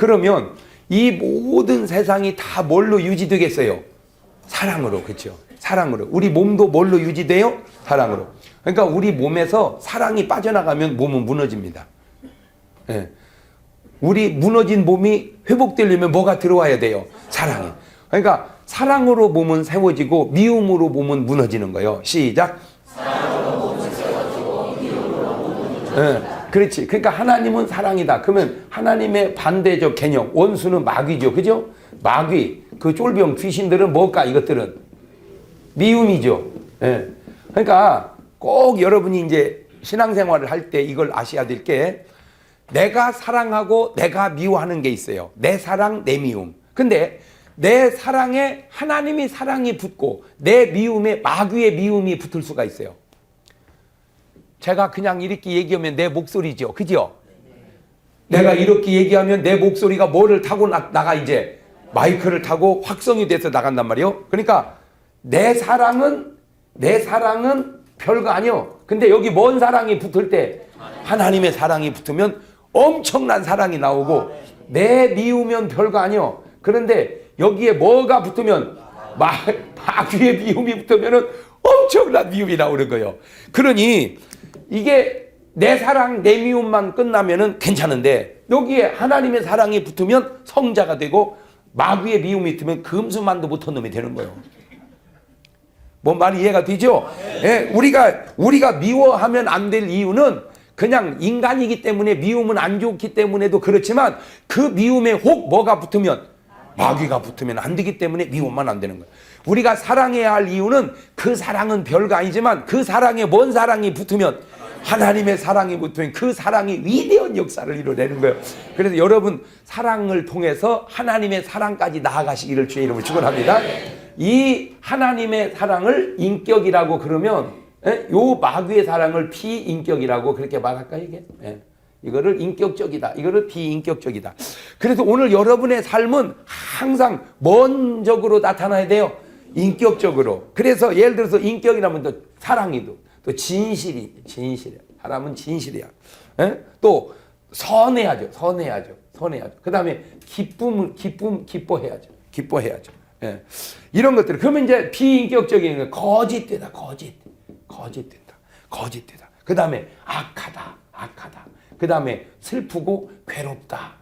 그러면 이 모든 세상이 다 뭘로 유지되겠어요? 사랑으로. 그렇죠? 사랑으로. 우리 몸도 뭘로 유지돼요? 사랑으로. 그러니까 우리 몸에서 사랑이 빠져나가면 몸은 무너집니다. 예. 우리 무너진 몸이 회복되려면 뭐가 들어와야 돼요? 사랑이. 그러니까 사랑으로 몸은 세워지고 미움으로 몸은 무너지는 거예요. 시작. 사랑으로 몸은 세워지고 미움으로 몸은 무너지는 거예요. 그렇지. 그러니까 하나님은 사랑이다. 그러면 하나님의 반대적 개념, 원수는 마귀죠. 그죠? 마귀, 그 쫄병 귀신들은 뭘까? 이것들은 미움이죠. 예. 그러니까 꼭 여러분이 이제 신앙생활을 할 때 이걸 아셔야 될 게, 내가 사랑하고 내가 미워하는 게 있어요. 내 사랑, 내 미움. 근데 내 사랑에 하나님이 사랑이 붙고 내 미움에 마귀의 미움이 붙을 수가 있어요. 제가 그냥 이렇게 얘기하면 내 목소리죠. 그죠? 내가 이렇게 얘기하면 내 목소리가 뭐를 타고 나가, 이제 마이크를 타고 확성이 돼서 나간단 말이에요. 그러니까 내 사랑은 별거 아니요. 근데 여기 뭔 사랑이 붙을 때, 하나님의 사랑이 붙으면 엄청난 사랑이 나오고, 내 미우면 별거 아니요. 그런데 여기에 뭐가 붙으면, 마귀의 미움이 붙으면 엄청난 미움이 나오는 거예요. 그러니 이게 내 사랑, 내 미움만 끝나면은 괜찮은데, 여기에 하나님의 사랑이 붙으면 성자가 되고, 마귀의 미움이 붙으면 금수만도 못한 놈이 되는 거예요. 뭔 말이 이해가 되죠? 예, 우리가 미워하면 안 될 이유는 그냥 인간이기 때문에, 미움은 안 좋기 때문에도 그렇지만, 그 미움에 혹 뭐가 붙으면, 마귀가 붙으면 안 되기 때문에 미움만 안 되는 거예요. 우리가 사랑해야 할 이유는, 그 사랑은 별거 아니지만 그 사랑에 뭔 사랑이 붙으면, 하나님의 사랑이 붙으면 그 사랑이 위대한 역사를 이루어내는 거예요. 그래서 여러분, 사랑을 통해서 하나님의 사랑까지 나아가시기를 주의 이름으로 축원합니다. 이 하나님의 사랑을 인격이라고 그러면, 요 마귀의 사랑을 비인격이라고 그렇게 말할까 이게? 이거를 인격적이다, 이거를 비인격적이다. 그래서 오늘 여러분의 삶은 항상 뭔 적으로 나타나야 돼요? 인격적으로. 그래서 예를 들어서 인격이라면 또 사랑이도, 또 진실이야. 사람은 진실이야. 또 선해야죠. 그 다음에 기뻐해야죠. 이런 것들. 그러면 이제 비인격적인 거, 거짓되다. 그 다음에 악하다. 그 다음에 슬프고 괴롭다.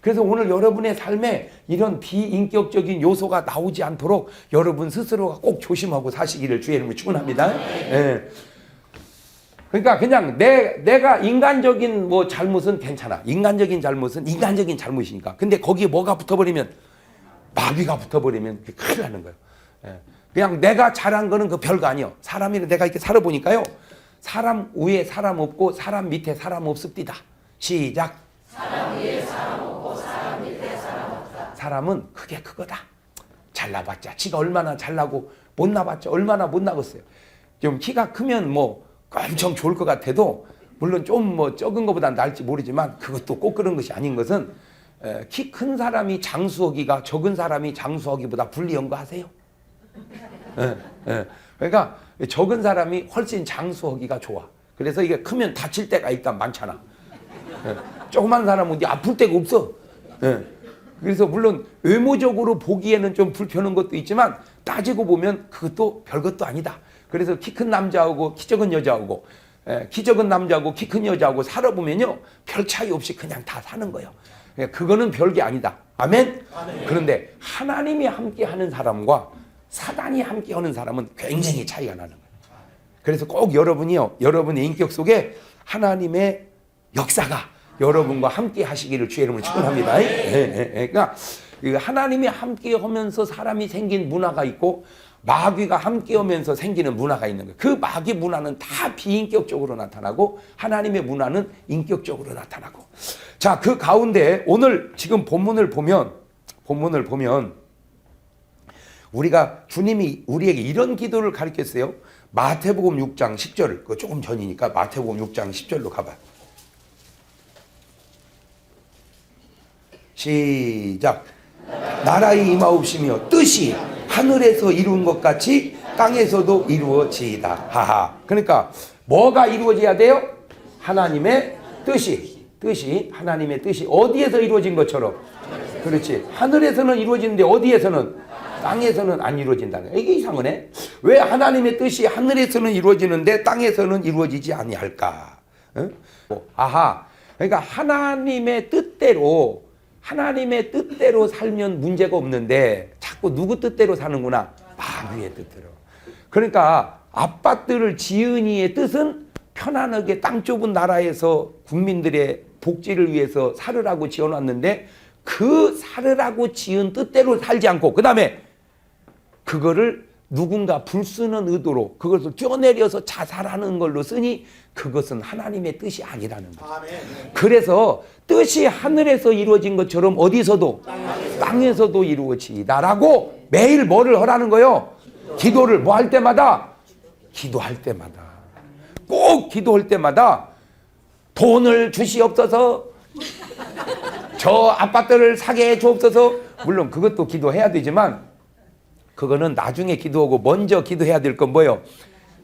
그래서 오늘 여러분의 삶에 이런 비인격적인 요소가 나오지 않도록 여러분 스스로가 꼭 조심하고 사시기를 주의 이름으로 축원합니다. 그러니까 그냥 내가 인간적인 뭐 잘못은 괜찮아. 인간적인 잘못은 인간적인 잘못이니까. 근데 거기에 뭐가 붙어버리면, 마귀가 붙어버리면 큰일 나는 거예요. 그냥 내가 잘한 거는 그 별거 아니에요. 사람이는 내가 이렇게 살아보니까요, 사람 위에 사람 없고 사람 밑에 사람 없습니다. 시작. 사람 위에 사람 없고 사람 밑에 사람 없다. 사람은 그게 그거다. 잘나봤자 지가 얼마나 잘나고, 못나봤자 얼마나 못나겠어요. 좀 키가 크면 뭐 엄청 좋을 것 같아도, 물론 좀 뭐 적은 것보다 나을지 모르지만, 그것도 꼭 그런 것이 아닌 것은, 키 큰 사람이 장수하기가 적은 사람이 장수하기보다 불리한 거 아세요? 그러니까 적은 사람이 훨씬 장수하기가 좋아. 그래서 이게 크면 다칠 때가 일단 많잖아. 조그만 사람은 아플 데가 없어. 그래서 물론 외모적으로 보기에는 좀 불편한 것도 있지만, 따지고 보면 그것도 별것도 아니다. 그래서 키 큰 남자하고 키 작은 여자하고, 키 작은 남자하고 키 큰 여자하고 살아보면요, 별 차이 없이 그냥 다 사는 거예요. 그거는 별게 아니다. 아멘? 그런데 하나님이 함께 하는 사람과 사단이 함께 하는 사람은 굉장히 차이가 나는 거예요. 그래서 꼭 여러분이요, 여러분의 인격 속에 하나님의 역사가 여러분과 함께 하시기를 주의 이름으로 축원합니다. 그러니까 하나님이 함께 하면서 사람이 생긴 문화가 있고, 마귀가 함께 하면서 생기는 문화가 있는 거예요. 그 마귀 문화는 다 비인격적으로 나타나고, 하나님의 문화는 인격적으로 나타나고. 자, 그 가운데 오늘 지금 본문을 보면 우리가, 주님이 우리에게 이런 기도를 가르쳤어요. 마태복음 6장 10절, 그거 조금 전이니까 마태복음 6장 10절로 가봐. 시작. 나라의 임하옵시며 뜻이 하늘에서 이루은 것 같이 땅에서도 이루어지이다. 하하. 그러니까 뭐가 이루어져야 돼요? 하나님의 뜻이. 뜻이 하나님의 뜻이 어디에서 이루어진 것처럼 그렇지 하늘에서는 이루어지는데 어디에서는 땅에서는 안 이루어진다는 거야. 이게 이상하네. 왜 하나님의 뜻이 하늘에서는 이루어지는데 땅에서는 이루어지지 아니할까? 어? 아하. 그러니까 하나님의 뜻대로 살면 문제가 없는데 자꾸 누구 뜻대로 사는구나. 마귀의 뜻대로. 그러니까 아빠들을 지은이의 뜻은 편안하게 땅 좁은 나라에서 국민들의 복지를 위해서 살으라고 지어놨는데 그 살으라고 지은 뜻대로 살지 않고 그 다음에 그거를 누군가 불쓰는 의도로 그것을 뛰어내려서 자살하는 걸로 쓰니 그것은 하나님의 뜻이 아니라는 거죠. 그래서 뜻이 하늘에서 이루어진 것처럼 어디서도 땅에서도 이루어지다라고 매일 뭐를 하라는 거요? 기도를 뭐 할 때마다? 기도할 때마다 꼭 기도할 때마다 돈을 주시옵소서 저 아파트를 사게 해 주옵소서 물론 그것도 기도해야 되지만 그거는 나중에 기도하고 먼저 기도해야 될 건 뭐예요?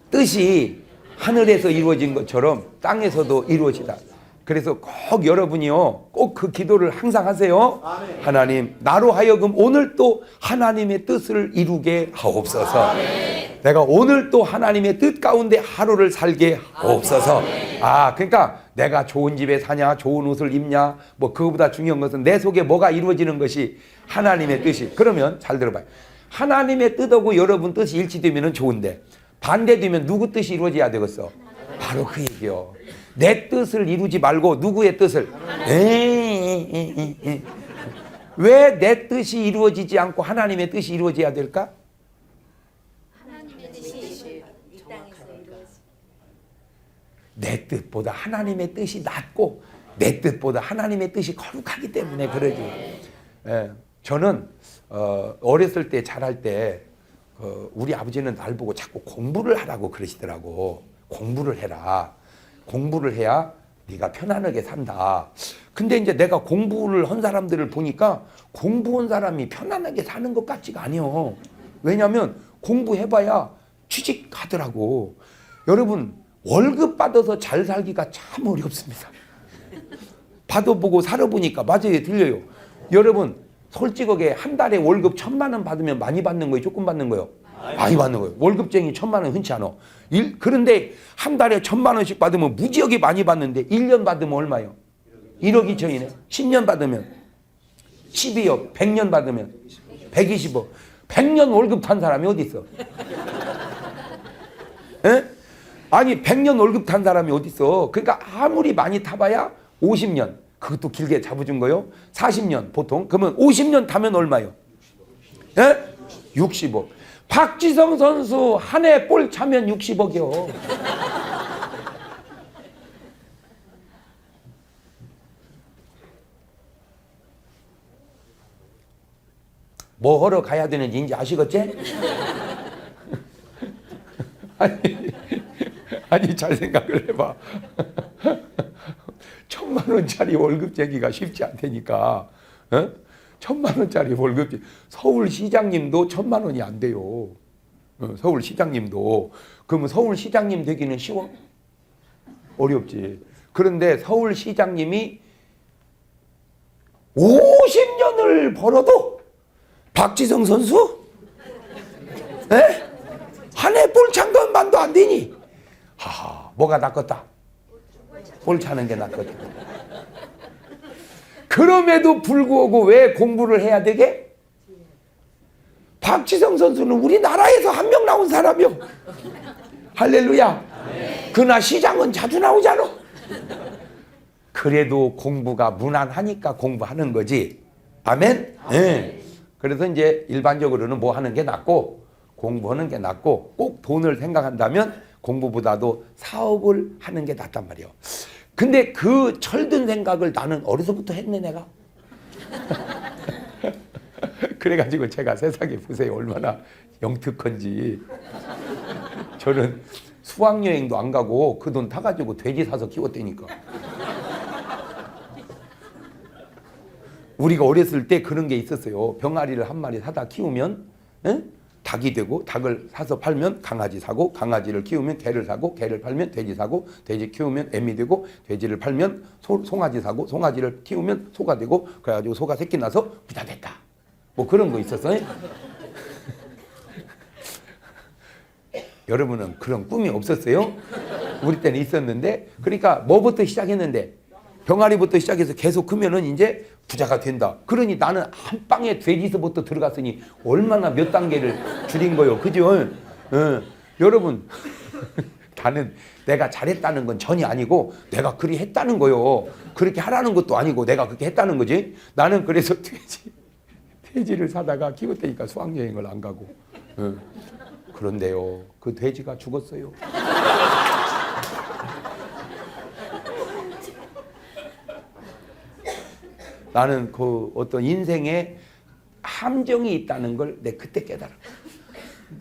뜻이 하늘에서 이루어진 것처럼 땅에서도 이루어지다. 그래서 꼭 여러분이요 꼭 그 기도를 항상 하세요. 아멘. 하나님 나로 하여금 오늘 또 하나님의 뜻을 이루게 하옵소서. 아멘. 내가 오늘 또 하나님의 뜻 가운데 하루를 살게 하옵소서. 아 그러니까 내가 좋은 집에 사냐 좋은 옷을 입냐 뭐 그거보다 중요한 것은 내 속에 뭐가 이루어지는 것이 하나님의 뜻이. 그러면 잘 들어봐요. 하나님의 뜻하고 여러분 뜻이 일치되면 좋은데 반대되면 누구 뜻이 이루어져야 되겠어? 바로 그 얘기요. 내 뜻을 이루지 말고 누구의 뜻을? 왜 내 뜻이 이루어지지 않고 하나님의 뜻이 이루어져야 될까? 하나님의 뜻이 이 땅에서 이루어지. 내 뜻보다 하나님의 뜻이 낫고 내 뜻보다 하나님의 뜻이 거룩하기 때문에 그러지. 예, 저는 어렸을 때 자랄 때 우리 아버지는 날 보고 자꾸 공부를 하라고 그러시더라고. 공부를 해라. 공부를 해야 네가 편안하게 산다. 근데 이제 내가 공부를 한 사람들을 보니까 공부한 사람이 편안하게 사는 것 같지가 아니요. 왜냐하면 공부해봐야 취직하더라고. 여러분 월급 받아서 잘 살기가 참 어렵습니다. 받아보고 살아보니까 맞아요. 들려요. 여러분 솔직하게 한 달에 월급 1,000만 원 받으면 많이 받는 거예요? 조금 받는 거예요? 많이 받는 거예요. 월급쟁이 1,000만 원 흔치 않아. 그런데 한 달에 1,000만 원씩 받으면 무지하게 많이 받는데 1년 받으면 얼마요? 1억 2천이네. 10년 받으면 12억. 100년 받으면 120억. 100년 월급 탄 사람이 어디 있어? 에? 아니 100년 월급 탄 사람이 어디 있어? 그러니까 아무리 많이 타봐야 50년. 그것도 길게 잡아준 거요. 40년 보통. 그러면 50년 타면 얼마요? 에? 60억. 박지성 선수 한 해 볼 차면 60억이요. 뭐 하러 가야 되는지 이제 아시겠지? 아니 잘 생각을 해봐. 1,000만 원짜리 월급 재기가 쉽지 않다니까. 어? 1,000만 원짜리 월급 서울시장님도 1,000만 원이 안 돼요. 서울시장님도. 그러면 서울시장님 되기는 쉬워? 어렵지. 그런데 서울시장님이 50년을 벌어도 박지성 선수? 한 해 볼 찬 것만도 안 되니? 하하, 뭐가 낫겠다? 볼 차는 게 낫겠다. 그럼에도 불구하고 왜 공부를 해야 되게? 박지성 선수는 우리나라에서 한 명 나온 사람이요. 할렐루야. 그러나 시장은 자주 나오잖아. 그래도 공부가 무난하니까 공부하는 거지. 아멘? 네. 그래서 이제 일반적으로는 뭐 하는 게 낫고 공부하는 게 낫고 꼭 돈을 생각한다면 공부보다도 사업을 하는 게 낫단 말이에요. 근데 그 철든 생각을 나는 어려서부터 했네 내가. 그래가지고 제가 세상에 보세요 얼마나 영특한지. 저는 수학여행도 안 가고 그 돈 타가지고 돼지 사서 키웠다니까. 우리가 어렸을 때 그런 게 있었어요. 병아리를 한 마리 사다 키우면 닭이 되고 닭을 사서 팔면 강아지 사고 강아지를 키우면 개를 사고 개를 팔면 돼지 사고 돼지 키우면 애미 되고 돼지를 팔면 송아지 사고 송아지를 키우면 소가 되고 그래가지고 소가 새끼 나서 부자 됐다. 뭐 그런 거 있었어요. 여러분은 그런 꿈이 없었어요? 우리 때는 있었는데 그러니까 뭐부터 시작했는데 병아리부터 시작해서 계속 크면은 이제 부자가 된다. 그러니 나는 한 방에 돼지서부터 들어갔으니 얼마나 몇 단계를 줄인 거요. 그죠? 여러분 나는 내가 잘했다는 건 전혀 아니고 내가 그리 했다는 거요. 그렇게 하라는 것도 아니고 내가 그렇게 했다는 거지. 나는 그래서 돼지를 사다가 키웠다니까 수학여행을 안 가고. 그런데요. 그 돼지가 죽었어요. 나는 그 어떤 인생에 함정이 있다는 걸 내 그때 깨달았다.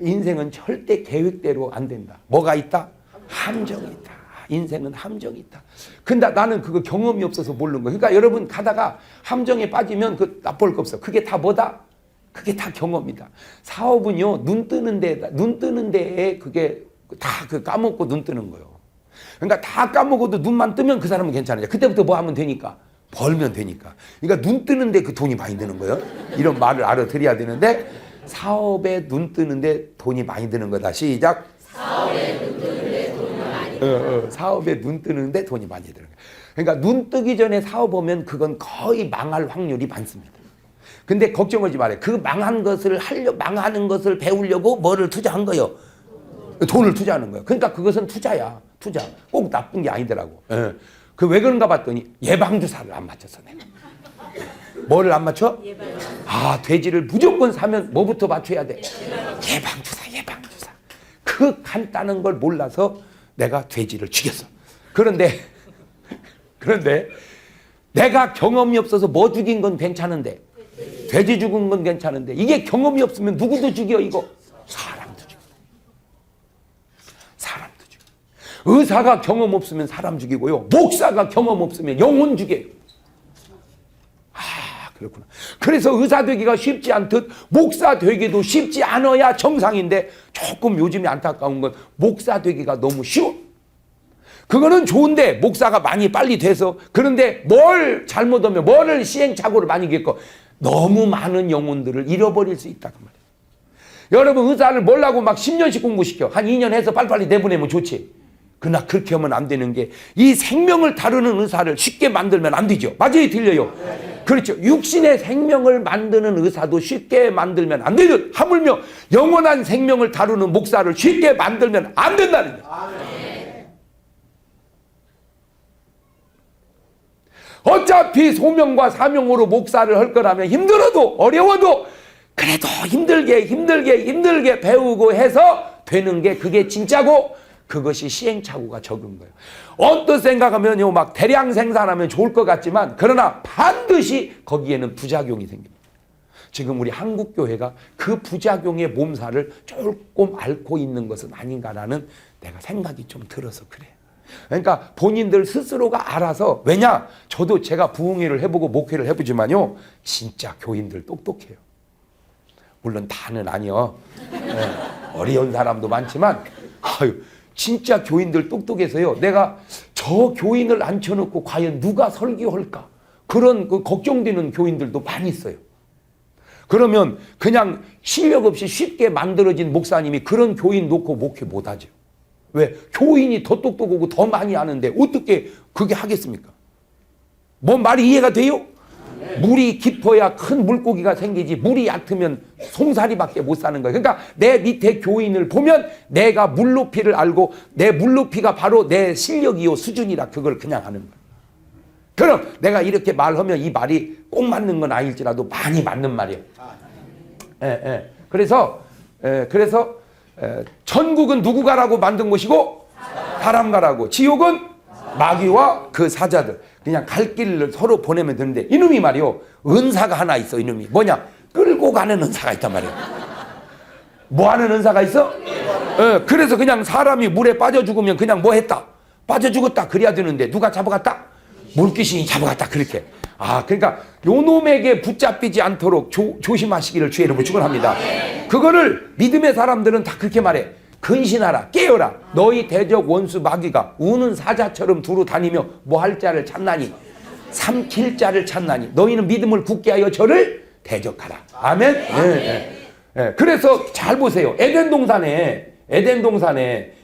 인생은 절대 계획대로 안 된다. 뭐가 있다? 함정이 있다. 인생은 함정이 있다. 근데 나는 그거 경험이 없어서 모르는 거예요. 그러니까 여러분 가다가 함정에 빠지면 그 나쁠 거 없어. 그게 다 뭐다? 그게 다 경험이다. 사업은요, 눈 뜨는 데에 그게 다 그 까먹고 눈 뜨는 거예요. 그러니까 다 까먹어도 눈만 뜨면 그 사람은 괜찮아요. 그때부터 뭐 하면 되니까? 벌면 되니까. 그러니까 눈 뜨는데 그 돈이 많이 드는 거예요. 이런 말을 알아들어야 되는데 사업에 눈 뜨는데 돈이 많이 드는 거다. 시작. 사업에 눈 뜨는데 돈이 많이 드는 사업에 눈 뜨는데 돈이 많이 드는 거예요. 그러니까 눈 뜨기 전에 사업하면 그건 거의 망할 확률이 많습니다. 근데 걱정하지 말아요. 그 망하는 것을 배우려고 뭐를 투자한 거예요? 돈을 투자하는 거예요. 그러니까 그것은 투자야. 투자. 꼭 나쁜 게 아니더라고. 그 왜 그런가 봤더니 예방주사를 안 맞췄어 내가. 뭐를 안 맞춰? 아, 돼지를 무조건 사면 뭐부터 맞춰야 돼? 예방주사. 그 간단한 걸 몰라서 내가 돼지를 죽였어. 그런데 내가 경험이 없어서 뭐 죽인 건 괜찮은데 돼지 죽은 건 괜찮은데 이게 경험이 없으면 누구도 죽여 이거? 사람도 죽여. 의사가 경험 없으면 사람 죽이고요. 목사가 경험 없으면 영혼 죽여요. 아, 그렇구나. 그래서 의사 되기가 쉽지 않듯 목사 되기도 쉽지 않아야 정상인데 조금 요즘에 안타까운 건 목사 되기가 너무 쉬워. 그거는 좋은데 목사가 많이 빨리 돼서 그런데 뭘 잘못하면 뭐를 시행착오를 많이 겪고 너무 많은 영혼들을 잃어버릴 수 있다 그 말이에요. 여러분 의사를 뭐라고 막 10년씩 공부시켜. 한 2년 해서 빨리빨리 내보내면 좋지. 그러나 그렇게 하면 안 되는 게 이 생명을 다루는 의사를 쉽게 만들면 안 되죠. 맞아요? 들려요? 그렇죠. 육신의 생명을 만드는 의사도 쉽게 만들면 안 되죠. 하물며 영원한 생명을 다루는 목사를 쉽게 만들면 안 된다는 거예요. 어차피 소명과 사명으로 목사를 할 거라면 힘들어도 어려워도 그래도 힘들게 배우고 해서 되는 게 그게 진짜고 그것이 시행착오가 적은 거예요. 어떤 생각하면요, 막 대량 생산하면 좋을 것 같지만 그러나 반드시 거기에는 부작용이 생깁니다. 지금 우리 한국교회가 그 부작용의 몸살을 조금 앓고 있는 것은 아닌가라는 내가 생각이 좀 들어서 그래요. 그러니까 본인들 스스로가 알아서 왜냐? 저도 제가 부흥회를 해보고 목회를 해보지만요, 진짜 교인들 똑똑해요. 물론 다는 아니요. 어려운 사람도 많지만 진짜 교인들 똑똑해서요. 내가 저 교인을 앉혀놓고 과연 누가 설교할까? 그런 그 걱정되는 교인들도 많이 있어요. 그러면 그냥 실력 없이 쉽게 만들어진 목사님이 그런 교인 놓고 목회 못하죠. 왜? 교인이 더 똑똑하고 더 많이 아는데 어떻게 그게 하겠습니까? 뭔 말이 이해가 돼요? 물이 깊어야 큰 물고기가 생기지 물이 얕으면 송사리밖에 못 사는 거예요. 그러니까 내 밑에 교인을 보면 내가 물높이를 알고 내 물높이가 바로 내 실력이요 수준이라 그걸 그냥 하는 거예요. 그럼 내가 이렇게 말하면 이 말이 꼭 맞는 건 아닐지라도 많이 맞는 말이에요. 그래서 천국은 누구 가라고 만든 곳이고 사람 가라고, 지옥은 마귀와 그 사자들. 그냥 갈 길을 서로 보내면 되는데 이놈이 말이요, 은사가 하나 있어. 이놈이 뭐냐? 끌고 가는 은사가 있단 말이에요. 뭐 하는 은사가 있어? 그래서 그냥 사람이 물에 빠져 죽으면 그냥 뭐 했다? 빠져 죽었다 그래야 되는데 누가 잡아갔다? 물귀신이 잡아갔다 그렇게. 그러니까 요놈에게 붙잡히지 않도록 조심하시기를 주의 이름으로 축원합니다. 그거를 믿음의 사람들은 다 그렇게 말해. 근신하라, 깨어라. 너희 대적 원수 마귀가 우는 사자처럼 두루 다니며 뭐 할 자를 찾나니, 삼킬 자를 찾나니, 너희는 믿음을 굳게 하여 저를 대적하라. 아멘. 그래서 잘 보세요. 에덴 동산에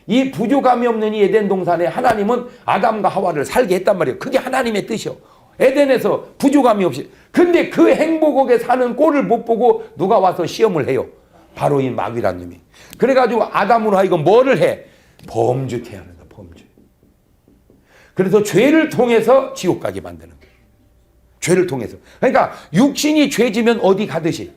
이 부족함이 없는 이 에덴 동산에 하나님은 아담과 하와를 살게 했단 말이에요. 그게 하나님의 뜻이요. 에덴에서 부족함이 없이. 근데 그 행복하게 사는 꼴을 못 보고 누가 와서 시험을 해요. 바로 이 마귀란 놈이. 그래가지고 아담으로 하여금 뭐를 해? 범죄케 하는 거야. 범죄. 그래서 죄를 통해서 지옥 가게 만드는 거예요. 죄를 통해서. 그러니까 육신이 죄지면 어디 가듯이,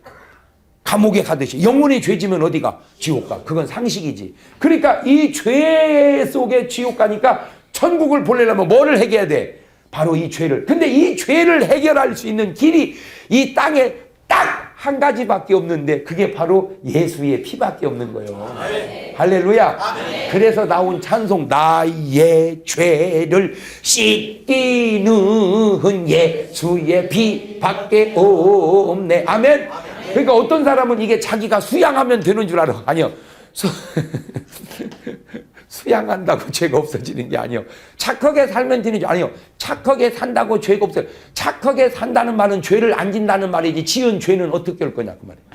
감옥에 가듯이, 영혼이 죄지면 어디가? 지옥 가. 그건 상식이지. 그러니까 이 죄 속에 지옥 가니까 천국을 보내려면 뭐를 해결해야 돼? 바로 이 죄를. 근데 이 죄를 해결할 수 있는 길이 이 땅에 딱 한 가지밖에 없는데 그게 바로 예수의 피밖에 없는 거예요. 아멘. 할렐루야. 아멘. 그래서 나온 찬송, 나의 죄를 씻기는 예수의 피밖에 없네. 아멘. 그러니까 어떤 사람은 이게 자기가 수양하면 되는 줄 알아. 아니요. 수양한다고 죄가 없어지는 게 아니요. 착하게 살면 되는 줄 아니요. 착하게 산다고 죄가 없어요. 착하게 산다는 말은 죄를 안 진다는 말이지, 지은 죄는 어떻게 할 거냐 그 말이에요.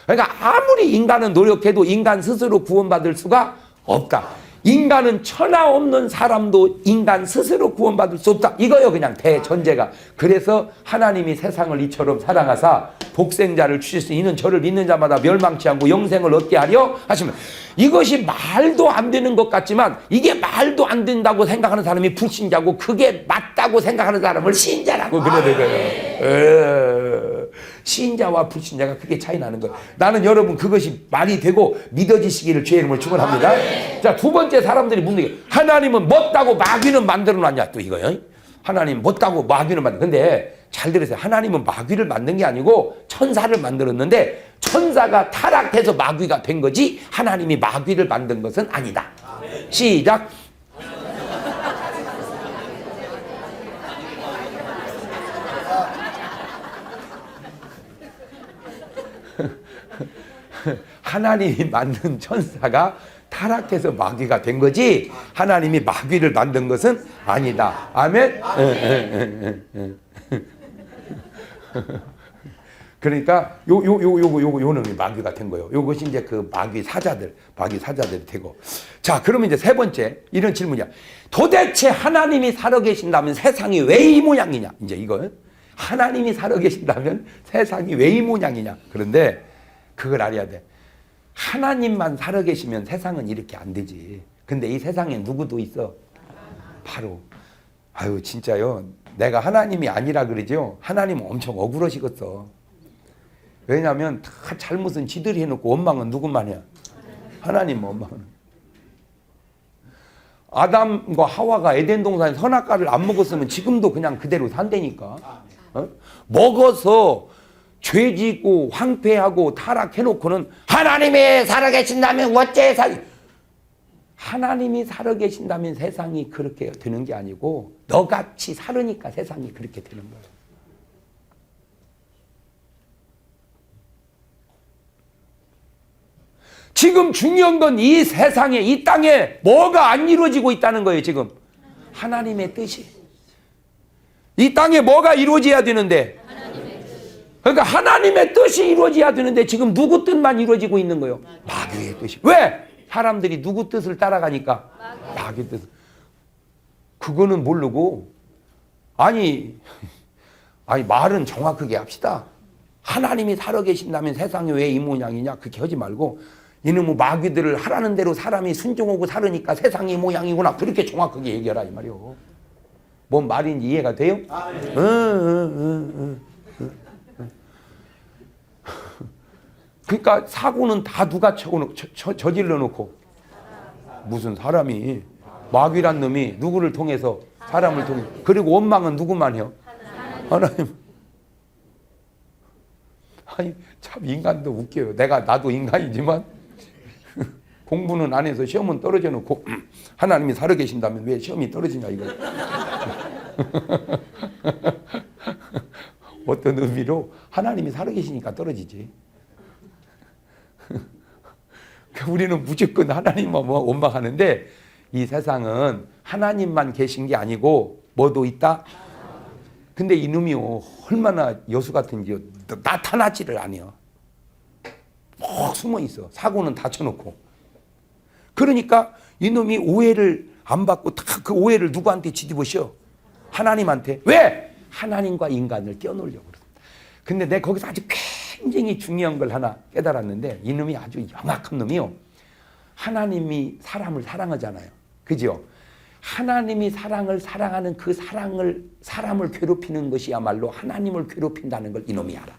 그러니까 아무리 인간은 노력해도 인간 스스로 구원받을 수가 없다. 인간은 천하 없는 사람도 인간 스스로 구원받을 수 없다. 이거요, 그냥 대전제가. 그래서 하나님이 세상을 이처럼 사랑하사 복생자를 주실 이는 저를 믿는 자마다 멸망치 않고 영생을 얻게 하려 하시면, 이것이 말도 안 되는 것 같지만 이게 말도 안 된다고 생각하는 사람이 불신자고 그게 맞다고 생각하는 사람을 신자라고 그러는 거예요. 신자와 불신자가 그게 차이 나는 거예요. 나는 여러분 그것이 말이 되고 믿어지시기를 주의 이름으로 축원합니다. 자, 두 번째 사람들이 묻는 게, 하나님은 못다고 마귀는 만들어 놨냐 또 이거요. 하나님 못다고 마귀는 만들. 근데 잘 들으세요. 하나님은 마귀를 만든 게 아니고 천사를 만들었는데 천사가 타락해서 마귀가 된 거지 하나님이 마귀를 만든 것은 아니다. 시작. 하나님이 만든 천사가 타락해서 마귀가 된 거지 하나님이 마귀를 만든 것은 아니다. 아멘. 그러니까 요 놈이 마귀가 된 거예요. 요것이 이제 그 마귀 사자들이 되고. 자, 그러면 이제 세 번째 이런 질문이야. 도대체 하나님이 살아계신다면 세상이 왜 이 모양이냐? 이제 이거 하나님이 살아계신다면 세상이 왜 이 모양이냐? 그런데 그걸 알아야 돼. 하나님만 살아계시면 세상은 이렇게 안 되지. 근데 이 세상에 누구도 있어? 바로, 아유 진짜요. 내가 하나님이 아니라 그러죠. 하나님은 엄청 억울하시겠어. 왜냐하면 다 잘못은 지들이 해놓고 원망은 누구만 해야? 하나님 원망은. 아담과 하와가 에덴 동산에 선악과를 안 먹었으면 지금도 그냥 그대로 산다니까. 먹어서 죄짓고 황폐하고 타락해놓고는 하나님이 살아계신다면 어째 하나님이 살아계신다면 세상이 그렇게 되는 게 아니고 너같이 살으니까 세상이 그렇게 되는 거예요. 지금 중요한 건 이 세상에, 이 땅에 뭐가 안 이루어지고 있다는 거예요. 지금 하나님의 뜻이. 이 땅에 뭐가 이루어져야 되는데, 그러니까 하나님의 뜻이 이루어져야 되는데 지금 누구 뜻만 이루어지고 있는 거예요? 마귀의 뜻이. 왜? 사람들이 누구 뜻을 따라가니까? 마귀 뜻. 그거는 모르고, 아니 말은 정확하게 합시다. 하나님이 살아계신다면 세상이 왜 이 모양이냐? 그렇게 하지 말고, 이놈의 마귀들을 하라는 대로 사람이 순종하고 살으니까 세상이 이 모양이구나. 그렇게 정확하게 얘기하라 이 말이요. 뭔 말인지 이해가 돼요? 그러니까 사고는 다 누가 저질러 놓고, 무슨 사람이, 마귀란 놈이 누구를 통해서, 사람을 통해. 그리고 원망은 누구만 해요? 하나님. 아니 참 인간도 웃겨요. 나도 인간이지만 공부는 안 해서 시험은 떨어져 놓고 하나님이 살아계신다면 왜 시험이 떨어지냐 이거. 어떤 의미로 하나님이 살아계시니까 떨어지지. 우리는 무조건 하나님만 원망하는데 이 세상은 하나님만 계신 게 아니고 뭐도 있다? 근데 이놈이요 얼마나 여수 같은지요. 나타나지를 않아요. 막 숨어 있어. 사고는 다 쳐놓고. 그러니까 이놈이 오해를 안 받고 다 그 오해를 누구한테 뒤집으셔? 하나님한테. 왜? 하나님과 인간을 껴놓으려고 그래. 근데 내가 거기서 아주 굉장히 중요한 걸 하나 깨달았는데 이놈이 아주 영악한 놈이요. 하나님이 사람을 사랑하잖아요. 그죠? 하나님이 사랑을 사랑하는 그 사람을 괴롭히는 것이야말로 하나님을 괴롭힌다는 걸 이놈이 알아.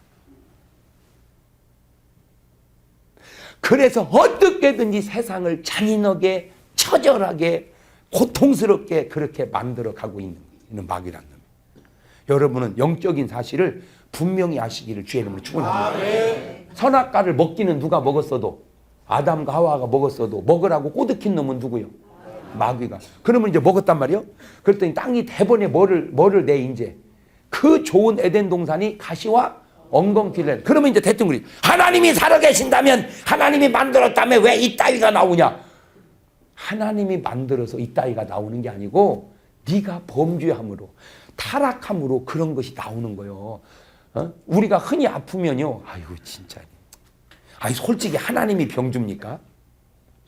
그래서 어떻게든지 세상을 잔인하게 처절하게 고통스럽게 그렇게 만들어 가고 있는 마귀라는 놈. 여러분은 영적인 사실을 분명히 아시기를 주의 이름으로 축원합니다. 선악과를 먹기는 누가 먹었어도 아담과 하와가 먹었어도 먹으라고 꼬드킨 놈은 누구요? 마귀가. 그러면 이제 먹었단 말이요. 그랬더니 땅이 대번에 뭐를 내 이제 그 좋은 에덴 동산이 가시와 엉겅퀴를. 그러면 이제 대통령이 하나님이 살아계신다면 하나님이 만들었다면 왜 이 따위가 나오냐? 하나님이 만들어서 이 따위가 나오는 게 아니고 네가 범죄함으로 타락함으로 그런 것이 나오는 거예요. 우리가 흔히 아프면요. 아이고 진짜. 아니 솔직히 하나님이 병 줍니까?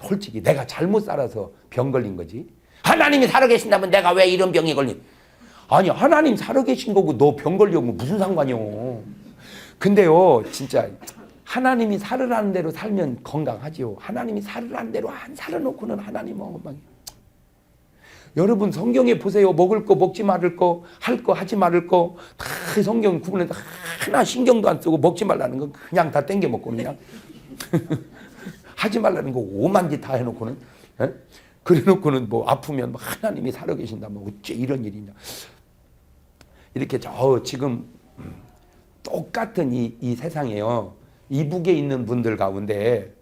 솔직히 내가 잘못 살아서 병 걸린 거지. 하나님이 살아계신다면 내가 왜 이런 병이 걸린? 아니 하나님 살아계신 거고 너 병 걸려면 무슨 상관이요. 근데요 진짜 하나님이 살으라는 대로 살면 건강하지요. 하나님이 살으라는 대로 안 살아놓고는 하나님은 엉망이에요. 여러분 성경에 보세요. 먹을 거 먹지 말을 거 할 거 하지 말을 거 다 성경 구분해서 하나 신경도 안 쓰고 먹지 말라는 거 그냥 다 땡겨 먹고 그냥 하지 말라는 거 오만 짓 다 해놓고는 에? 그래놓고는 뭐 아프면 뭐 하나님이 살아계신다 뭐 어째 이런 일이냐 이렇게 지금 똑같은 이 세상에요. 이북에 있는 분들 가운데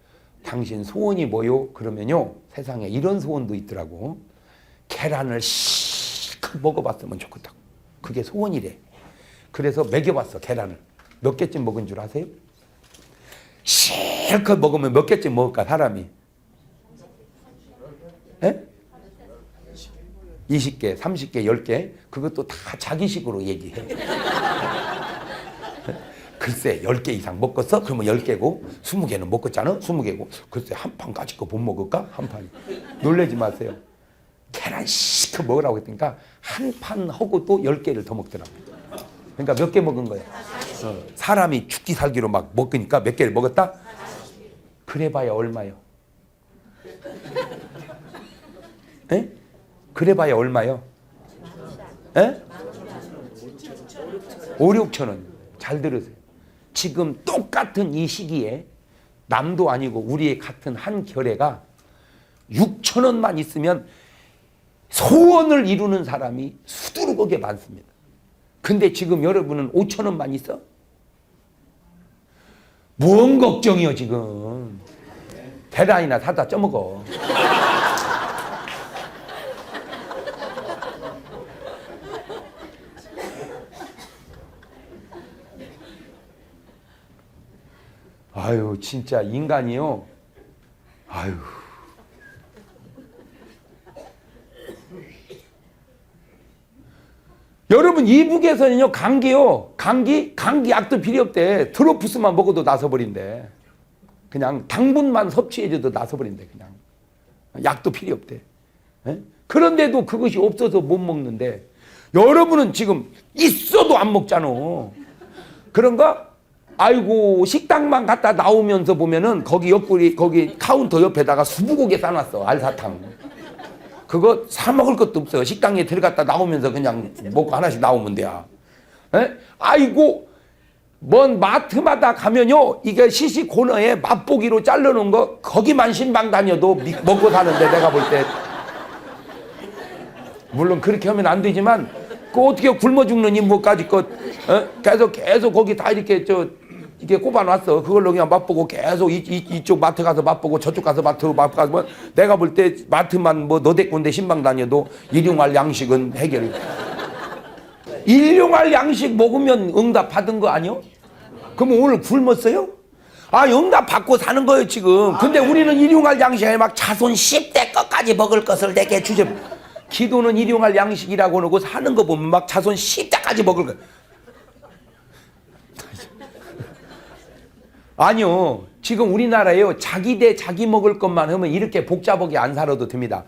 당신 소원이 뭐요? 그러면요 세상에 이런 소원도 있더라고. 계란을 실컷 먹어봤으면 좋겠다고. 그게 소원이래. 그래서 먹여봤어 계란을. 몇 개쯤 먹은 줄 아세요? 실컷 먹으면 몇 개쯤 먹을까 사람이? 에? 20개, 30개, 10개 그것도 다 자기식으로 얘기해. 글쎄 10개 이상 먹었어? 그러면 10개고 20개는 먹었잖아? 20개고 글쎄 한 판까지 거 못 먹을까? 한 판이. 놀라지 마세요. 계란 실컷 먹으라고 했으니까 한 판 하고 또 10개를 더 먹더라고요. 그러니까 몇 개 먹은 거야? 사람이 죽기 살기로 막 먹으니까 몇 개를 먹었다? 그래봐야 얼마요? 에? 그래봐야 얼마요? 에? 5, 6천 원. 잘 들으세요. 지금 똑같은 이 시기에 남도 아니고 우리의 같은 한 결애가 6천 원만 있으면 소원을 이루는 사람이 수두룩하게 많습니다. 근데 지금 여러분은 5천 원만 있어? 뭔 걱정이요 지금. 계란이나 사다 쪄먹어. 아유 진짜 인간이요. 아유. 여러분 이북에서는요 감기요. 감기 약도 필요 없대. 트로푸스만 먹어도 나서버린대. 그냥 당분만 섭취해줘도 나서버린대. 그냥 약도 필요 없대. 에? 그런데도 그것이 없어서 못 먹는데 여러분은 지금 있어도 안 먹잖아. 그런가? 아이고 식당만 갔다 나오면서 보면은 거기 옆구리 거기 카운터 옆에다가 수부고개 싸놨어. 알사탕. 그거 사 먹을 것도 없어요. 식당에 들어갔다 나오면서 그냥 먹고 하나씩 나오면 돼요. 에? 아이고 먼 마트마다 가면요 이게 시시 코너에 맛보기로 잘라놓은 거 거기만 신방 다녀도 먹고 사는데 내가 볼 때 물론 그렇게 하면 안 되지만 그 어떻게 굶어 죽는 인물까지 계속 거기 다 이렇게 이게 꼽아놨어. 그걸로 그냥 맛보고 계속 이쪽 마트 가서 맛보고 저쪽 가서 마트 가서 뭐 내가 볼 때 마트만 뭐 너댓 군데 신방 다녀도 일용할 양식은 해결. 일용할 양식 먹으면 응답 받은 거 아니요? 그럼 오늘 굶었어요? 아, 응답 받고 사는 거예요, 지금. 근데 우리는 일용할 양식에 막 자손 10대 것까지 먹을 것을 내게 주제. 기도는 일용할 양식이라고 하고 사는 거 보면 막 자손 10대까지 먹을 거. 아니요. 지금 우리나라에요. 자기 대 자기 먹을 것만 하면 이렇게 복잡하게 안 살아도 됩니다.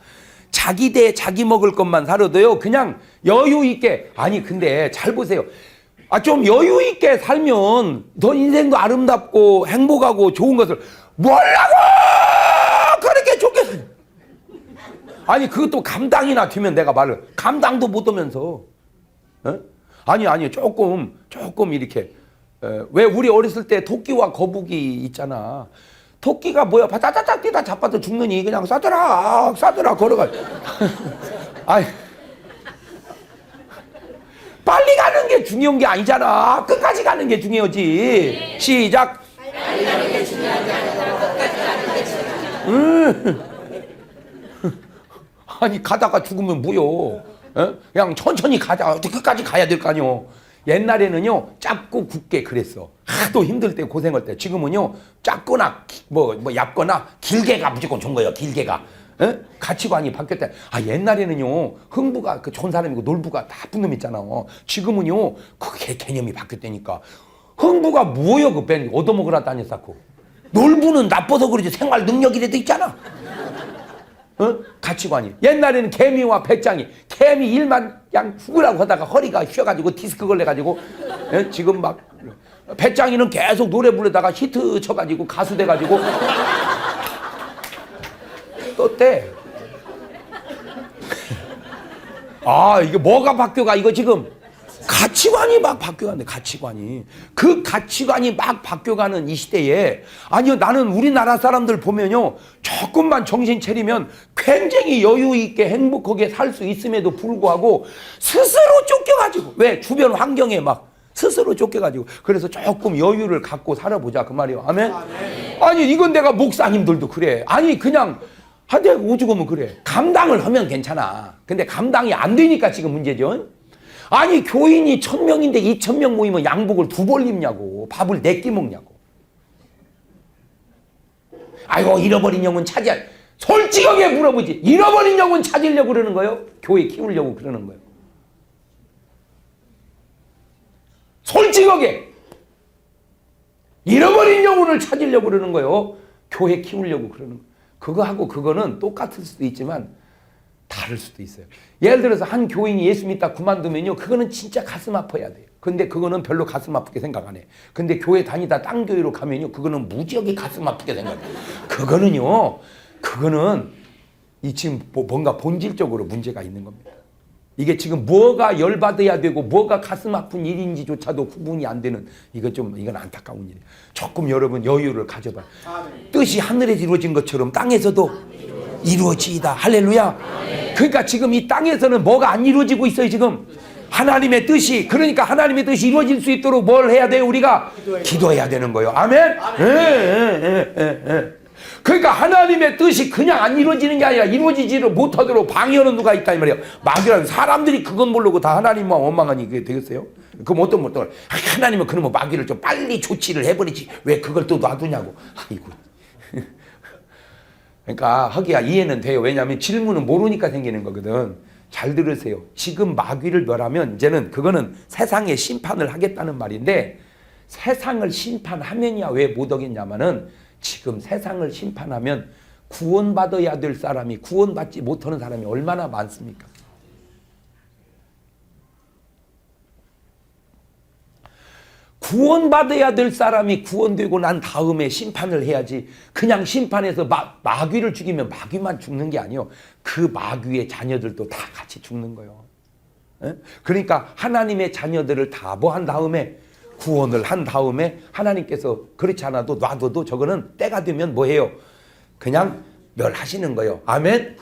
자기 대 자기 먹을 것만 살아도요. 그냥 여유 있게. 아니, 근데 잘 보세요. 아, 좀 여유 있게 살면 더 인생도 아름답고 행복하고 좋은 것을 뭐라고 그렇게 좋겠어요. 아니, 그것도 감당이나 되면 내가 말을 감당도 못 하면서 어? 아니 조금 이렇게 왜 우리 어렸을 때 토끼와 거북이 있잖아. 토끼가 뭐야 바다다닥 뛰다 자빠져 죽느니 그냥 싸들아 걸어가. 아니, 빨리 가는 게 중요한 게 아니잖아. 끝까지 가는 게 중요하지. 시작. 빨리 가는 게 중요하지 않아. 끝까지 가는 게 중요하지. 아니, 가다가 죽으면 뭐요? 그냥 천천히 가자. 끝까지 가야 될 거 아니요. 옛날에는요, 짧고 굵게 그랬어. 하도 힘들 때 고생할 때. 지금은요, 짧거나 뭐 얇거나 길게가 무조건 좋은 거예요. 길게가. 가치관이 바뀌었다. 아, 옛날에는요, 흥부가 그 좋은 사람이고 놀부가 나쁜 놈 있잖아. 지금은요, 그게 개념이 바뀌었다니까. 흥부가 뭐요? 그 뺀 얻어먹으라 다녔었고. 놀부는 나빠서 그러지 생활 능력이라도 있잖아. 가치관이. 옛날에는 개미와 배짱이. 개미 일만 양 죽으라고 하다가 허리가 휘어가지고 디스크 걸려가지고 지금 막 배짱이는 계속 노래 부르다가 히트 쳐가지고 가수 돼가지고 떴대. 아, 이게 뭐가 바뀌어가 이거 지금 가치관이 막 바뀌어가는데 가치관이. 그 가치관이 막 바뀌어가는 이 시대에 아니요, 나는 우리나라 사람들 보면요, 조금만 정신 차리면 굉장히 여유 있게 행복하게 살 수 있음에도 불구하고 스스로 쫓겨가지고 왜 주변 환경에 막 스스로 쫓겨가지고 그래서 조금 여유를 갖고 살아보자 그 말이에요. 아멘. 아니, 이건 내가 목사님들도 그래. 아니, 그냥 한대 오죽하면 그래. 감당을 하면 괜찮아. 근데 감당이 안 되니까 지금 문제죠. 아니, 교인이 1000명인데 2000명 모이면 양복을 2벌 입냐고. 밥을 4끼 먹냐고. 아이고, 잃어버린 영혼 찾아. 솔직하게 물어보지. 잃어버린 영혼 찾으려고 그러는 거예요? 교회 키우려고 그러는 거예요? 솔직하게. 잃어버린 영혼을 찾으려고 그러는 거예요? 교회 키우려고 그러는 거예요? 그거하고 그거는 똑같을 수도 있지만 다를 수도 있어요. 예를 들어서 한 교인이 예수 믿다 그만두면요, 그거는 진짜 가슴 아파야 돼요. 근데 그거는 별로 가슴 아프게 생각 안 해. 근데 교회 다니다 딴 교회로 가면요, 그거는 무지하게 가슴 아프게 생각해. 그거는 이 지금 뭔가 본질적으로 문제가 있는 겁니다. 이게 지금 뭐가 열받아야 되고 뭐가 가슴 아픈 일인지조차도 구분이 안 되는 이건 안타까운 일이에요. 조금 여러분 여유를 가져봐. 뜻이 하늘에서 이루어진 것처럼 땅에서도 이루어지이다. 할렐루야. 그러니까 지금 이 땅에서는 뭐가 안 이루어지고 있어요, 지금. 하나님의 뜻이. 그러니까 하나님의 뜻이 이루어질 수 있도록 뭘 해야 돼요, 우리가? 기도해야 되는 거예요. 아멘? 그러니까 하나님의 뜻이 그냥 안 이루어지는 게 아니라 이루어지지를 못하도록 방해하는 누가 있다 이 말이에요. 마귀라는 사람들이 그건 모르고 다 하나님만 원망하니 그게 되겠어요? 그럼 어떤 하나님은 그러면 마귀를 좀 빨리 조치를 해버리지 왜 그걸 또 놔두냐고. 아이고. 그러니까 하기야 이해는 돼요. 왜냐하면 질문은 모르니까 생기는 거거든. 잘 들으세요. 지금 마귀를 멸하면 이제는 그거는 세상의 심판을 하겠다는 말인데, 세상을 심판하면야 왜 못 하겠냐면은 지금 세상을 심판하면 구원받아야 될 사람이 구원받지 못하는 사람이 얼마나 많습니까? 구원받아야 될 사람이 구원되고 난 다음에 심판을 해야지. 그냥 심판해서 마귀를 죽이면 마귀만 죽는 게 아니에요. 그 마귀의 자녀들도 다 같이 죽는 거예요. 그러니까 하나님의 자녀들을 다 뭐 한 다음에 구원을 한 다음에 하나님께서 그렇지 않아도 놔둬도 저거는 때가 되면 뭐해요? 그냥 멸하시는 거예요. 아멘?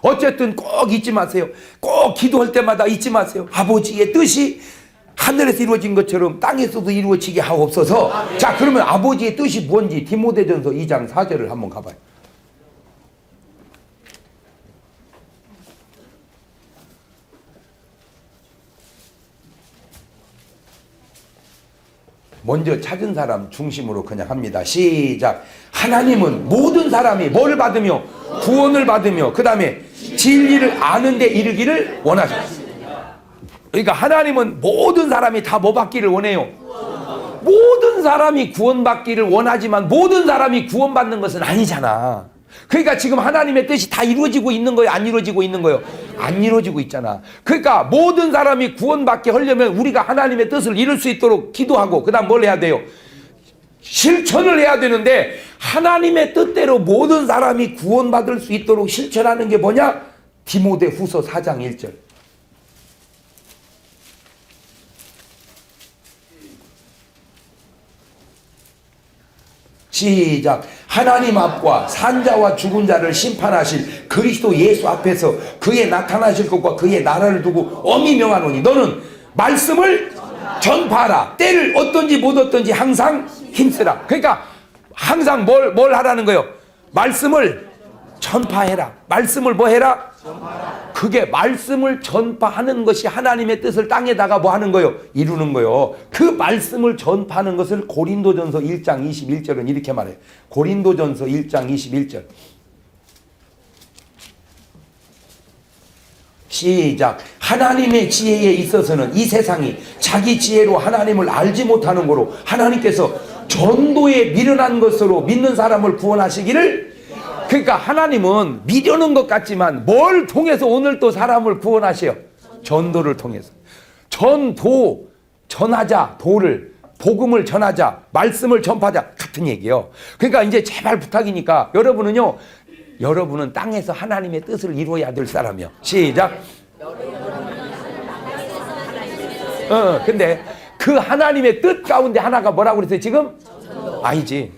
어쨌든 꼭 잊지 마세요. 꼭 기도할 때마다 잊지 마세요. 아버지의 뜻이 하늘에서 이루어진 것처럼 땅에서도 이루어지게 하옵소서. 아멘. 자, 그러면 아버지의 뜻이 뭔지 디모데전서 2장 4절을 한번 가봐요. 먼저 찾은 사람 중심으로 그냥 합니다. 시작. 하나님은 모든 사람이 뭘 받으며 구원을 받으며 그 다음에 진리를 아는 데 이르기를 원하셨습니다. 그러니까 하나님은 모든 사람이 다 뭐 받기를 원해요? 모든 사람이 구원받기를 원하지만 모든 사람이 구원받는 것은 아니잖아. 그러니까 지금 하나님의 뜻이 다 이루어지고 있는 거예요? 안 이루어지고 있는 거예요? 안 이루어지고 있잖아. 그러니까 모든 사람이 구원받게 하려면 우리가 하나님의 뜻을 이룰 수 있도록 기도하고 그 다음 뭘 해야 돼요? 실천을 해야 되는데 하나님의 뜻대로 모든 사람이 구원받을 수 있도록 실천하는 게 뭐냐? 디모데후서 4장 1절. 시작. 하나님 앞과 산자와 죽은 자를 심판하실 그리스도 예수 앞에서 그의 나타나실 것과 그의 나라를 두고 엄히 명하노니 너는 말씀을 전파하라. 때를 어떤지 못 어떤지 항상 힘쓰라. 그러니까 항상 뭘 하라는 거예요? 말씀을 전파해라. 말씀을 뭐 해라? 그게 말씀을 전파하는 것이 하나님의 뜻을 땅에다가 뭐 하는 거예요? 이루는 거예요. 그 말씀을 전파하는 것을 고린도전서 1장 21절은 이렇게 말해요. 고린도전서 1장 21절. 시작. 하나님의 지혜에 있어서는 이 세상이 자기 지혜로 하나님을 알지 못하는 거로 하나님께서 전도에 미련한 것으로 믿는 사람을 구원하시기를. 그러니까 하나님은 미련한 것 같지만 뭘 통해서 오늘 또 사람을 구원하셔요? 전도를 통해서. 전도, 전하자, 도를, 복음을 전하자, 말씀을 전파하자 같은 얘기예요. 그러니까 이제 제발 부탁이니까 여러분은요, 여러분은 땅에서 하나님의 뜻을 이루어야 될 사람이요. 시작. 근데 그 하나님의 뜻 가운데 하나가 뭐라고 그랬어요 지금? 아니지.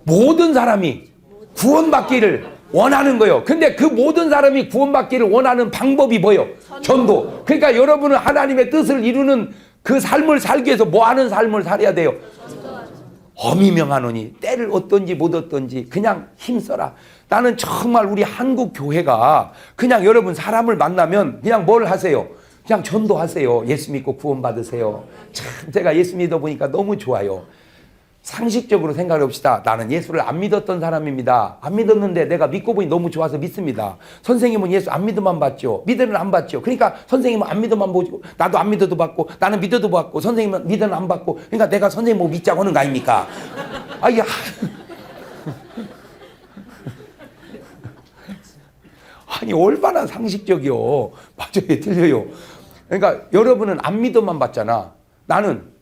모든 사람이 구원받기를 원하는 거예요. 근데 그 모든 사람이 구원받기를 원하는 방법이 뭐예요? 전도. 그러니까 여러분은 하나님의 뜻을 이루는 그 삶을 살기 위해서 뭐 하는 삶을 살아야 돼요? 엄히 명하노니 때를 어떤지 못 어떤지 그냥 힘써라. 나는 정말 우리 한국 교회가 그냥 여러분 사람을 만나면 그냥 뭘 하세요? 그냥 전도하세요. 예수 믿고 구원 받으세요. 참 제가 예수 믿어 보니까 너무 좋아요. 상식적으로 생각해 봅시다. 나는 예수를 안 믿었던 사람입니다. 안 믿었는데 내가 믿고 보니 너무 좋아서 믿습니다. 선생님은 예수 안 믿으면 받죠. 믿으면 안 받죠. 그러니까 선생님은 안 믿으면 보고 나도 안 믿어도 받고 나는 믿어도 받고 선생님은 믿으면 안 받고 그러니까 내가 선생님 뭐 믿자고 하는 거 아닙니까? 아니 얼마나 상식적이요. 맞아요. 틀려요. 그러니까 여러분은 안 믿어만 받잖아. 나는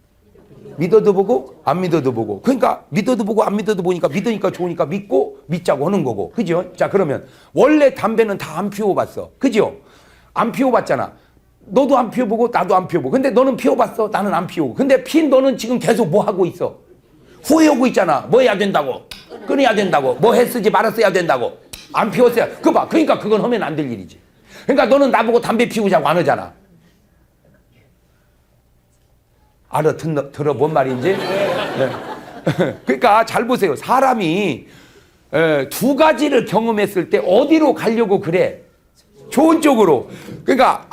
믿어도 보고 안 믿어도 보고. 그러니까 믿어도 보고 안 믿어도 보니까 믿으니까 좋으니까 믿고 믿자고 하는 거고. 그죠? 자 그러면 원래 담배는 다 안 피워봤어. 그죠? 안 피워봤잖아. 너도 안 피워보고 나도 안 피워보고. 근데 너는 피워봤어. 나는 안 피우고. 근데 핀 너는 지금 계속 뭐 하고 있어? 후회하고 있잖아. 뭐 해야 된다고? 끊어야 된다고. 뭐 했을지 말았어야 된다고. 안 피웠어야. 그거 봐. 그러니까 그건 하면 안 될 일이지. 그러니까 너는 나보고 담배 피우자고 안 하잖아. 들어 뭔 말인지? 네. 그러니까 잘 보세요. 사람이 두 가지를 경험했을 때 어디로 가려고 그래? 좋은 쪽으로. 그러니까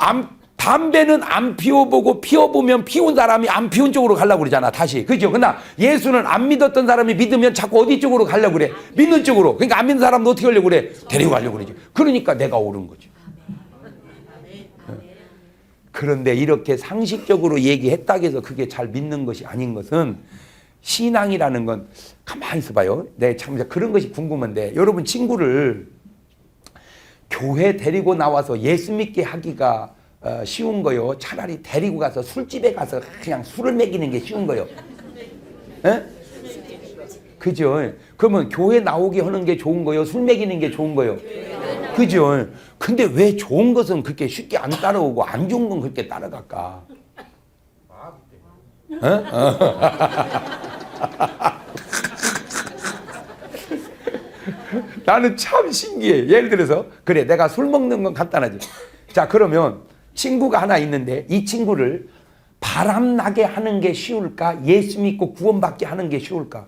담배는 안 피워보고 피워보면 피운 사람이 안 피운 쪽으로 가려고 그러잖아. 다시. 그죠? 그러나 예수는 안 믿었던 사람이 믿으면 자꾸 어디 쪽으로 가려고 그래? 믿는 쪽으로. 그러니까 안 믿는 사람은 어떻게 하려고 그래? 데리고 가려고 그러지. 그러니까 내가 옳은 거지. 그런데 이렇게 상식적으로 얘기했다고 해서 그게 잘 믿는 것이 아닌 것은 신앙이라는 건 가만히 있어봐요. 네, 참 그런 것이 궁금한데 여러분 친구를 교회 데리고 나와서 예수 믿게 하기가 쉬운 거요. 차라리 데리고 가서 술집에 가서 그냥 술을 먹이는 게 쉬운 거요. 에? 그죠? 그러면 교회 나오게 하는 게 좋은 거요? 술 먹이는 게 좋은 거요? 그죠? 근데 왜 좋은 것은 그렇게 쉽게 안 따라오고 안 좋은 건 그렇게 따라갈까? 나는 참 신기해. 예를 들어서 그래 내가 술 먹는 건 간단하지. 자 그러면 친구가 하나 있는데 이 친구를 바람나게 하는 게 쉬울까? 예수 믿고 구원받게 하는 게 쉬울까?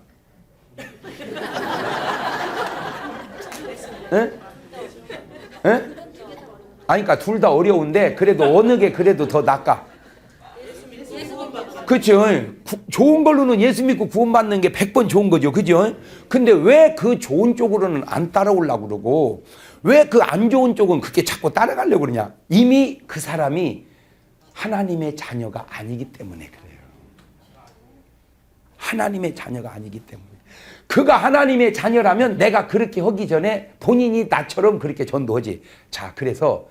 에? 에? 아니, 그러니까 둘 다 어려운데 그래도 어느 게 그래도 더 낫까? 그렇죠. 좋은 걸로는 예수 믿고 구원받는 게 100번 좋은 거죠. 그죠? 근데 왜 그 좋은 쪽으로는 안 따라오려고 그러고 왜 그 안 좋은 쪽은 그렇게 자꾸 따라가려고 그러냐? 이미 그 사람이 하나님의 자녀가 아니기 때문에 그래요. 하나님의 자녀가 아니기 때문에. 그가 하나님의 자녀라면 내가 그렇게 하기 전에 본인이 나처럼 그렇게 전도하지. 자, 그래서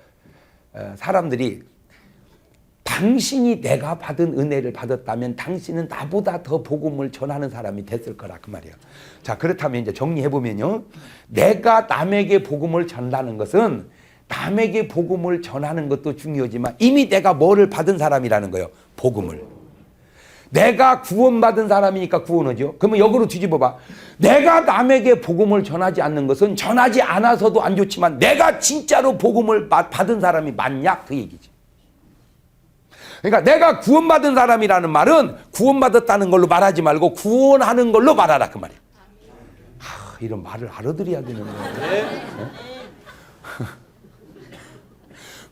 사람들이 당신이 내가 받은 은혜를 받았다면 당신은 나보다 더 복음을 전하는 사람이 됐을 거라 그 말이에요. 자, 그렇다면 이제 정리해보면요. 내가 남에게 복음을 전하는 것은 남에게 복음을 전하는 것도 중요하지만 이미 내가 뭐를 받은 사람이라는 거예요. 복음을. 내가 구원받은 사람이니까 구원하죠. 그러면 역으로 뒤집어봐. 내가 남에게 복음을 전하지 않는 것은 전하지 않아서도 안 좋지만 내가 진짜로 복음을 받은 사람이 맞냐? 그 얘기지. 그러니까 내가 구원받은 사람이라는 말은 구원받았다는 걸로 말하지 말고 구원하는 걸로 말하라 그 말이야. 이런 말을 알아들어야 되는 거예요.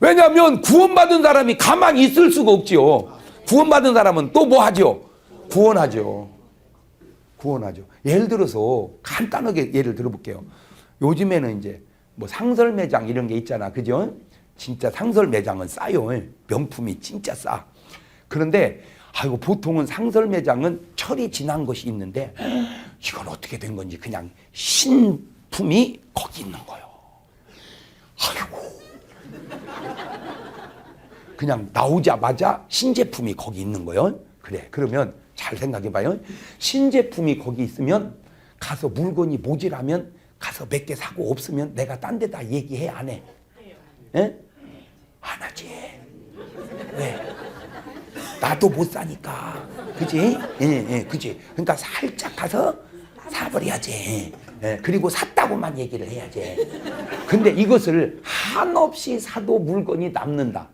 왜냐하면 구원받은 사람이 가만히 있을 수가 없지요. 구원받은 사람은 또 뭐 하죠? 구원하죠. 구원하죠. 예를 들어서 간단하게 예를 들어볼게요. 요즘에는 이제 뭐 상설 매장 이런 게 있잖아. 그죠? 진짜 상설 매장은 싸요. 명품이 진짜 싸. 그런데 아이고 보통은 상설 매장은 철이 지난 것이 있는데 이건 어떻게 된 건지 그냥 신품이 거기 있는 거예요. 아이고. 그냥 나오자마자 신제품이 거기 있는 거예요. 그래. 그러면 잘 생각해 봐요. 신제품이 거기 있으면 가서 물건이 모자라면 가서 몇 개 사고 없으면 내가 딴 데다 얘기해 안 해? 예? 안 하지. 왜? 나도 못 사니까. 그지? 예, 그지? 그러니까 살짝 가서 사버려야지. 예, 그리고 샀다고만 얘기를 해야지. 근데 이것을 한없이 사도 물건이 남는다.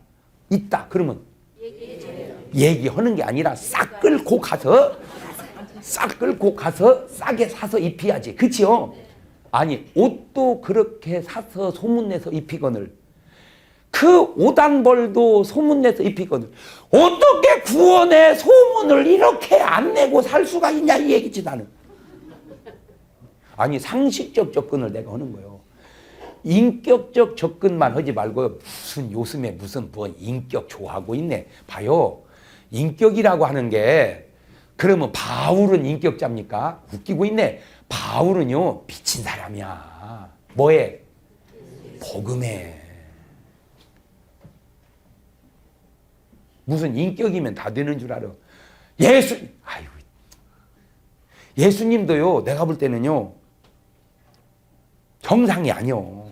있다. 그러면 얘기하는 게 아니라 싹 끌고 가서 싸게 사서 입혀야지. 그치요? 아니 옷도 그렇게 사서 소문내서 입히거늘 그 옷 한 벌도 소문내서 입히거늘 어떻게 구원의 소문을 이렇게 안 내고 살 수가 있냐 이 얘기지 나는. 아니 상식적 접근을 내가 하는 거예요. 인격적 접근만 하지 말고 무슨 요즘에 무슨 뭐 인격 좋아하고 있네. 봐요. 인격이라고 하는 게 그러면 바울은 인격자입니까? 웃기고 있네. 바울은요 미친 사람이야. 뭐해? 복음해. 무슨 인격이면 다 되는 줄 알아. 예수님도요 내가 볼 때는요 정상이 아니요.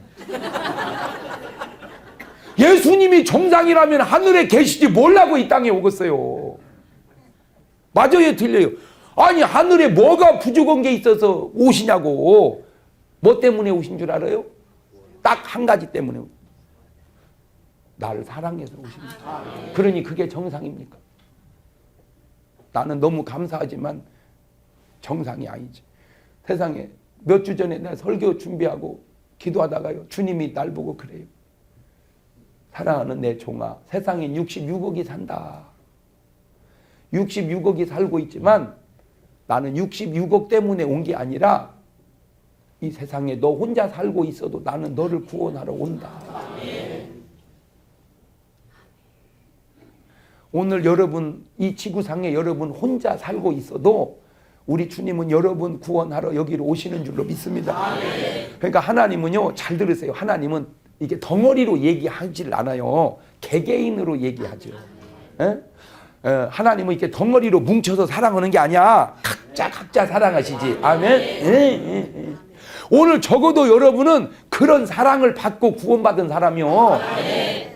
예수님이 정상이라면 하늘에 계시지 뭘라고 이 땅에 오겠어요. 맞아요 틀려요? 아니 하늘에 뭐가 부족한 게 있어서 오시냐고. 뭐 때문에 오신 줄 알아요? 딱 한 가지 때문에. 나를 사랑해서 오십니다. 그러니 그게 정상입니까? 나는 너무 감사하지만 정상이 아니지. 세상에 몇 주 전에 내가 설교 준비하고 기도하다가요 주님이 날 보고 그래요. 사랑하는 내 종아, 세상에 66억이 산다. 66억이 살고 있지만 나는 66억 때문에 온 게 아니라 이 세상에 너 혼자 살고 있어도 나는 너를 구원하러 온다. 오늘 여러분 이 지구상에 여러분 혼자 살고 있어도 우리 주님은 여러분 구원하러 여기로 오시는 줄로 믿습니다. 그러니까 하나님은요 잘 들으세요. 하나님은 이게 덩어리로 얘기하지를 않아요. 개개인으로 얘기하죠. 하나님은 이렇게 덩어리로 뭉쳐서 사랑하는 게 아니야. 각자 사랑하시지. 아멘. 오늘 적어도 여러분은 그런 사랑을 받고 구원받은 사람이요.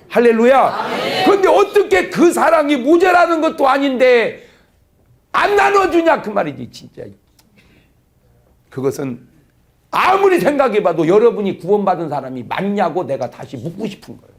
할렐루야. 그런데 어떻게 그 사랑이 모자라는 것도 아닌데 안 나눠주냐 그 말이지. 진짜 그것은 아무리 생각해봐도 여러분이 구원받은 사람이 맞냐고 내가 다시 묻고 싶은 거예요.